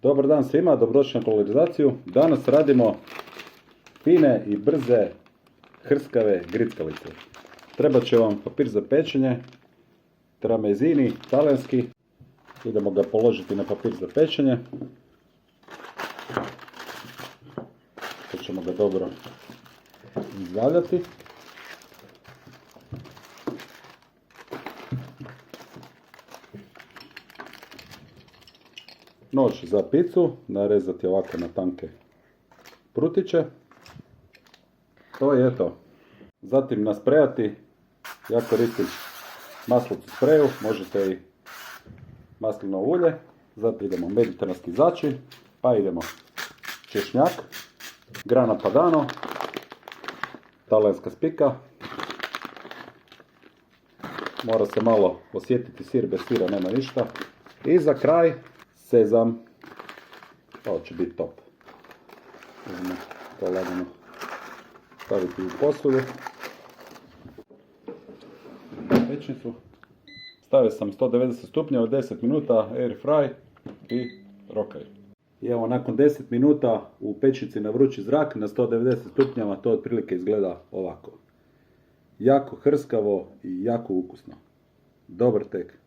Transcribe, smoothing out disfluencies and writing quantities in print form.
Dobar dan svima, dobrodošli na polarizaciju. Danas radimo fine i brze hrskave grickalice. Trebat će vam papir za pečenje, tramezini, talijanski. Idemo ga položiti na papir za pečenje. To ćemo ga dobro izvaljati. Nož za picu, narezati ovako na tanke prutiće. To je to. Zatim nasprejati, ja koristim maslac u spreju, možete i maslinovo ulje. Zatim idemo mediteranski začin, pa idemo češnjak, grana padano, talijanska spika. Mora se malo osjetiti sir, bez sira nema ništa. I za kraj sezam. Ovo će biti top. Idemo to lagano staviti u posudu. Pečnicu. Stavio sam 190 stupnjeva, 10 minuta air fry i rokaj. I evo nakon 10 minuta u pečnici na vrući zrak na 190 stupnjeva to otprilike izgleda ovako. Jako hrskavo i jako ukusno. Dobar tek.